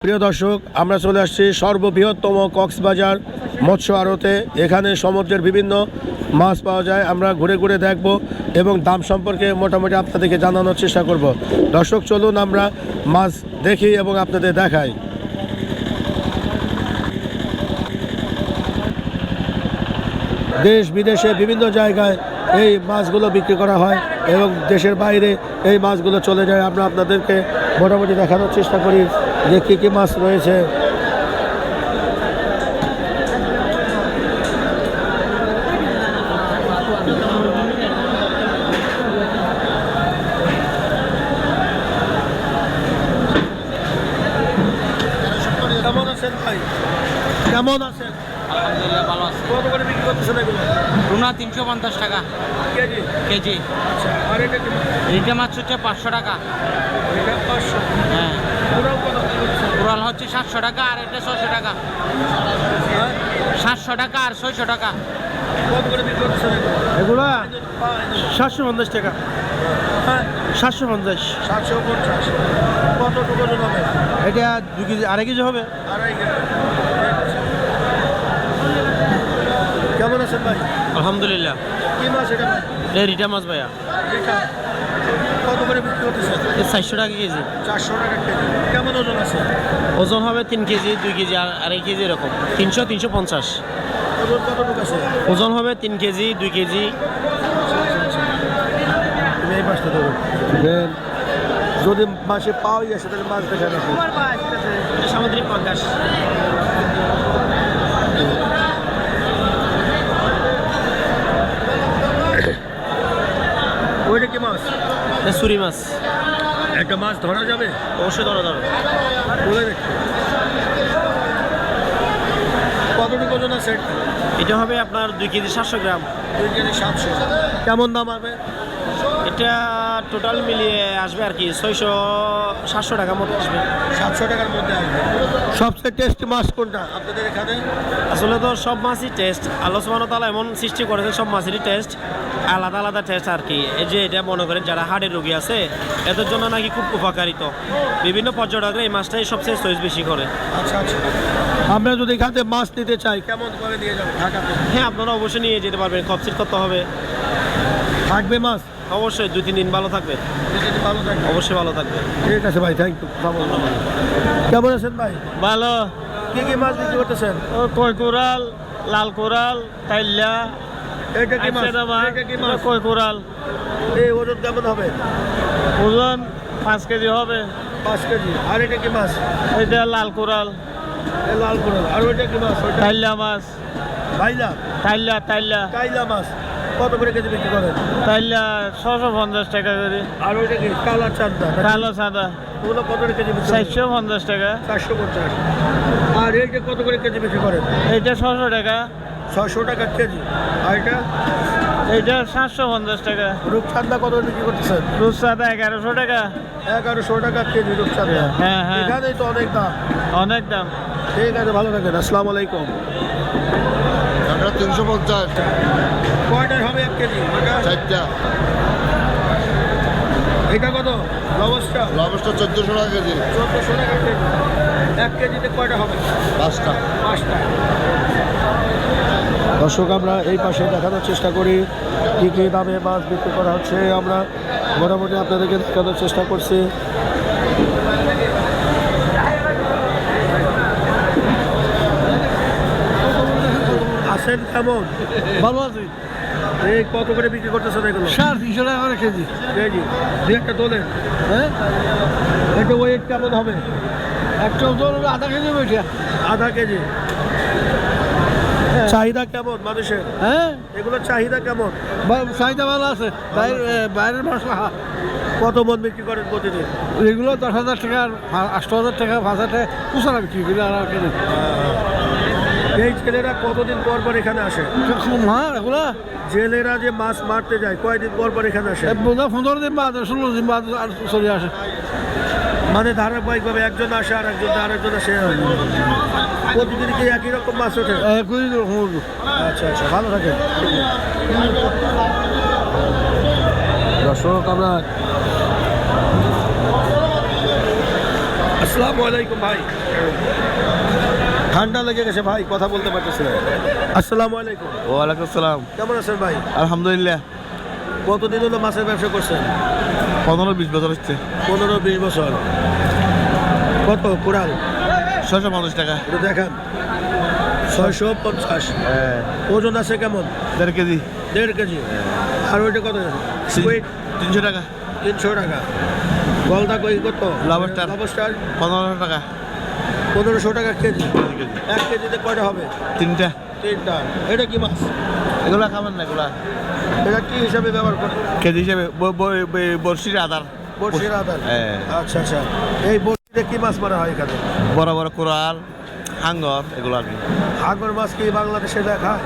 প্রিয় দর্শক, আমরা চলে আসছি সর্ববৃহত্তম কক্সবাজার মৎস্য আড়তে। এখানে সমুদ্রের বিভিন্ন মাছ পাওয়া যায়। আমরা ঘুরে ঘুরে দেখব এবং দাম সম্পর্কে মোটামুটি আপনাদেরকে জানানোর চেষ্টা করব। দর্শক চলুন আমরা মাছ দেখি এবং আপনাদের দেখাই। দেশ বিদেশে বিভিন্ন জায়গায় এই মাছগুলো বিক্রি করা হয় এবং দেশের বাইরে এই মাছগুলো চলে যায়। আমরা আপনাদেরকে মোটামুটি দেখানোর চেষ্টা করি যে কী কী মাছ রয়েছে। কেমন আছেন ভাই? কেমন আছেন? আলহামদুলিল্লাহ ভালো আছে। কত করে বিক্রি করতেছেন এগুলো? রুনা 350 টাকা কেজি। কেজি। আচ্ছা, আর এটা কি? রিটা মাছ হচ্ছে 500 টাকা। এটা 500। হ্যাঁ, পুরাও কত করে করতেছেন? কোরাল হচ্ছে 700 টাকা আর এটা 600 টাকা। হ্যাঁ? 700 টাকা আর 600 টাকা। কত করে বিক্রি করতেছেন এগুলো? এগুলা 750 টাকা। হ্যাঁ, 750। 750। কতটুকু ওজন হবে? এটা 2 কেজি, 2.5 কেজি হবে। আড়াই কেজি। কেমন আছেন ভাই? আলহামদুলিল্লাহ। কি মাছ এটা ভাই? এই রিটা মাছ ভাইয়া, এটা কত করে বিক্রি করতেছেন? 400 টাকা কেজি। 400 টাকা কেজি। কেমন ওজন আছে? ওজন হবে 3 কেজি, 2 কেজি আর 2.5 কেজি এরকম। 300, 350। ওজন কতটুকু আছে? ওজন হবে 3 কেজি, 2 কেজি। তুমি এই মাছটা দেবো। যদি মাসে পাওয়াই আসে তাহলে মাছ দেখা নাকি? সামুদ্রিক পাঙ্গাস। ওইটা কি মাছ? এটা সুরি মাছ। একটা মাছ ধরা যাবে? অবশ্যই ধরা যাবে। বলে দেখতে। কতটুকু ওজন আছে? এটা হবে আপনার 2 কেজি 700 গ্রাম। 2 কেজি 700। কেমন দাম হবে? এটা টোটাল মিলিয়ে আসবে আর কি 600-700 টাকার মতো আসবে। 700 টাকার মধ্যে আসবে। সবচেয়ে টেস্টি মাছ কোনটা আপনাদের এখানে? আসলে তো সব মাছই টেস্ট। আল্লাহ সুবহানাহু ওয়া তাআলা এমন সৃষ্টি করেছে, সব মাছেরই টেস্ট আলাদা আলাদা টেস্ট আর কি। এই যে এটা মনে করেন যারা হার্টের রোগী আছে এদের জন্য নাকি খুব উপকারিত। বিভিন্ন পর্যটকরা এই মাছটাই সবচেয়ে চয়েস বেশি করে। আচ্ছা আচ্ছা। আমরা যদি এখানে মাছ নিতে চাই কেমন করে নিয়ে যাবো ঢাকাতে? হ্যাঁ, আপনারা অবশ্যই নিয়ে যেতে পারবেন। কপসিট করতে হবে। থাকবে মাছ? অবশ্যই 2-3 দিন ভালো থাকবে। যদি ভালো থাকবে। অবশ্যই ভালো থাকবে। ঠিক আছে ভাই, থ্যাংক ইউ। কেমন আছেন ভাই? ভালো। কি কি মাছ বিক্রি করতেছেন? ও কই কোরাল, লাল কোরাল, তাইল্লা। এটা কি মাছ? এটা কি মাছ? কই কোরাল। এই ওজন কেমন হবে? ওজন 5 কেজি হবে। 5 কেজি। আর এটা কি মাছ? এটা লাল কোরাল, এই লাল কোরাল। আর ওইটা কি মাছ? ওইটা তাইল্লা মাছ। ভাইলা? তাইল্লা তাইল্লা কাইলা মাছ। কত করে কেজি বিক্রি করেন? তাইল্লা 650 টাকা করে। আর ওইটা কি কালা চান্দা? কালো সাদা ওগুলো কত করে কেজি বিক্রি করেন? 450 টাকা। 450। আর এইটা কত করে কেজি বিক্রি করেন? এইটা 600 টাকা। 600 টাকা কেজি। আর এটা এইটা 750 টাকা। রূপচাঁদা কত করে বিক্রি করতেছেন? রূপসাদা 1100 টাকা। 1100 টাকা কেজি রূপচাঁদা। হ্যাঁ হ্যাঁ, এখানেই তো অনেক দাম। অনেক দাম। ঠিক আছে, ভালো থাকেন। আসসালামু আলাইকুম। এটা 350। কয়টার হবে 1 কেজি? ওটা 4টা। এটা কত? লবস্টার লবস্টার 1400 টাকা কেজি। 1400 টাকা কেজি। 1 কেজিতে কয়টা হবে? 5টা। 5টা। দর্শক, আমরা এই পাশে দেখানোর চেষ্টা করি কী কী দামে মাছ বিক্রি করা হচ্ছে। আমরা মোটামুটি আপনাদেরকে দেখানোর চেষ্টা করছি। আছেন কেমন? ভালো আছি। এই কত করে বিক্রি করতেছেন এগুলো? 350 টাকা করে কেজি। কেজি। দু একটা তোলেন। হ্যাঁ, এটা ওয়েট কেমন হবে? একটা ওজন হলো আধা কেজি বইটা। আধা কেজি। চাহিদা কেমন মানুষের? হ্যাঁ, এগুলোর চাহিদা কেমন? চাহিদা ভালো আছে। বাইরের মশলা কত মন বিক্রি করেন প্রতিদিন? এগুলো 10,000 টাকা, 8,000 টাকা, 5,000 টাকা পুষারা বিক্রি করি। আর কেজি এই ছেলেরা কতদিন পর পর এখানে আসে? হ্যাঁ, এগুলো জেলেরা যে মাছ মারতে যায় কয়দিন পর পর এখানে আসে? বোধ 15 দিন বাদ, 16 দিন বাদ আর চলে আসে। মানে ধারাবাহিকভাবে একজন আসে আর একজন আরেকজন আসে। প্রতিদিন কি একই রকম মাছ ওঠে? আচ্ছা আচ্ছা, ভালো থাকেন। দর্শক, আমরা আসসালামু আলাইকুম ভাই। ঠান্ডা লেগে গেছে ভাই, কথা বলতে পারতেছি না। আসসালামু আলাইকুম। ওয়ালাইকুম আসসালাম। কেমন আছেন ভাই? আলহামদুলিল্লাহ। কতদিন হলো মাছের ব্যবসা করছেন? 15-20 বছর হচ্ছে। 15-20 বছর। কত কোরাল? 650 টাকা। একটু দেখান। 650। হ্যাঁ, ওজন আছে কেমন? 1.5 কেজি। 1.5 কেজি। আর ওইটা কত? স্কুইড 300 টাকা। 300 টাকা। গলদা কই কত? লবস্টার। লবস্টার 1500 টাকা। 1500 টাকা কেজি। কেজি। 1 কেজিতে কয়টা হবে? 3টা। 3টা। এটা কি মাছ? এগুলা খাবেন না, এগুলা এটা কি হিসাবে ব্যবহার করেন? কেজি হিসেবে বর্ষির আদার। বড়শির আদার। হ্যাঁ। আচ্ছা আচ্ছা। এই বড়শিতে কি মাছ মারা হয় এখানে? বড় বড় কোরাল, হাঙ্গর, এগুলো আর কি। হাঙর মাছ কি বাংলাদেশে খায়?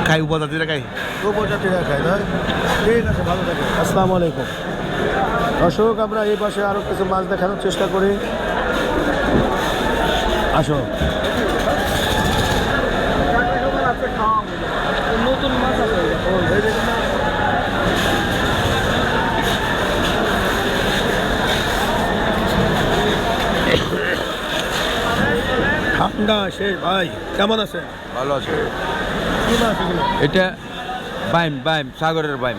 খাই, উপজাতিরা খাই। উপজাতিরা খায় না? ঠিক আছে, ভালো থাকে। আসসালামু আলাইকুম। দর্শক, আমরা এই পাশে আরো কিছু মাছ দেখানোর চেষ্টা করি। আসো। নতুন মাছ আছে। ঠান্ডা শেষ ভাই, কেমন আছে? ভালো আছে। কি মাছ এগুলো? এটা বাইম বাইম সাগরের বাইম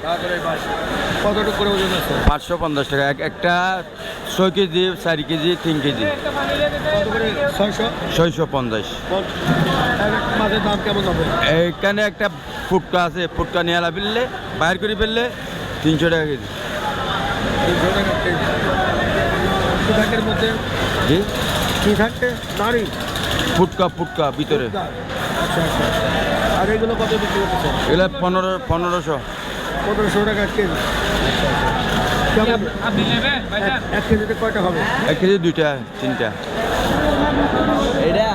কতটুকু করে ওজন আছে? 550 টাকা একটা 6 কেজি 4 কেজি 3 কেজি কত করে? 600। 650। এক একটা মাছের দাম কেমন হবে? এইখানে একটা ফুটকা আছে, ফুটকা নিয়ে ফেললে বাইর করে ফেললে 300 টাকা কেজি। 300 টাকা কেজি। কি থাকে এর মধ্যে? জি, কি থাকে? নারী। ফুটকা ফুটকা ভিতরে। আচ্ছা আচ্ছা। আর এগুলো কত বিক্রি করতেছে? এগুলো 1500। 1500 টাকা কেজি। আচ্ছা আচ্ছা। কেমন? আপনি নেবেন ভাইজান? এক কেজিতে কয়টা হবে? 1 কেজি 2টা 3টা। এটা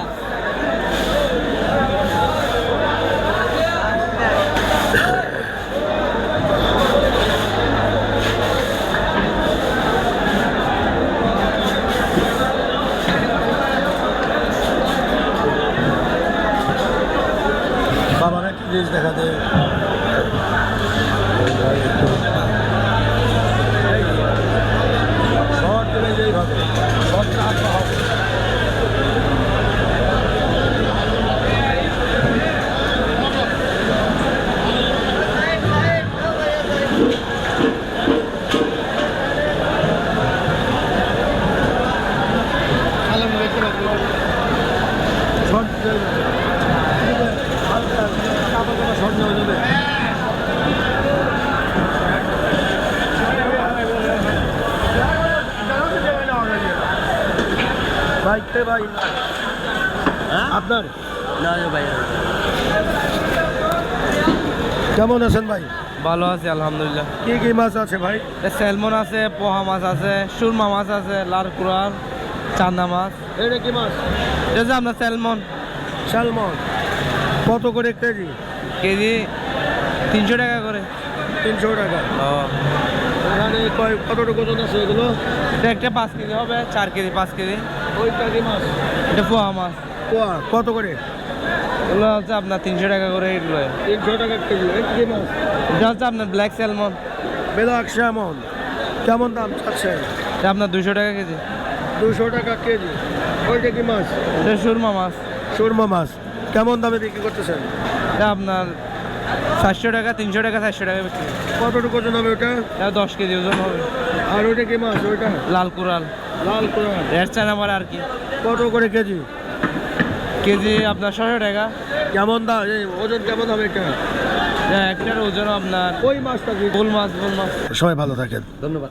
বাবার একটা জিনিস দেখা দেয়। শর্ট দেবে যেইভাবে, শর্টটা আটকা হবে। শর্ট দেবে। শর্ট নেওয়া যাবে। ভাই কে ভাই? আপনার? কেমন আছেন ভাই? ভালো আছে আলহামদুলিল্লাহ। কি কি মাছ আছে ভাই? স্যালমন আছে, পোহা মাছ আছে, সুরমা মাছ আছে, লাল কুরাল, চান্দা মাছ। এটা কি মাছ? এটা যে আপনার স্যালমন স্যালমন। কত করে কেজি? কেজি 300 টাকা করে। 300 টাকা। এখানে কতটুকু ওজন আছে এগুলো? এটা একটা 5 কেজি হবে, 4 কেজি 5 কেজি। ওইটা কি মাছ? এটা পোহা মাছ। পোয়া কত করে? এগুলো হচ্ছে আপনার 300 টাকা করে এগুলো। 300 টাকা কেজি। এটা কি মাছ? এটা হচ্ছে আপনার ব্ল্যাক স্যালমন। Black salmon. কেমন দাম চাচ্ছেন? এটা আপনার 200 টাকা কেজি। 200 টাকা কেজি। ওইটা কি মাছ? এটা সুরমা মাছ। সুরমা মাছ। কেমন দামে বিক্রি করতেছেন? এটা আপনার 400 টাকা, 300 টাকা, 400 টাকা বিক্রি। কতটুকু ওজন হবে ওটা? এটা 10 কেজি ওজন হবে। আর ওইটা কি মাছ? ওইটা লাল কুরাল, লাল কোরাল। রেড চায়না মারা আর কি। কত করে কেজি? কেজি আপনার 600 টাকা। কেমন দাম? ওজন কেমন হবে এটা? একটার ওজন আপনার ওই মাছটা কি? গোল মাছ, গোল মাছ। সবাই ভালো থাকেন। ধন্যবাদ।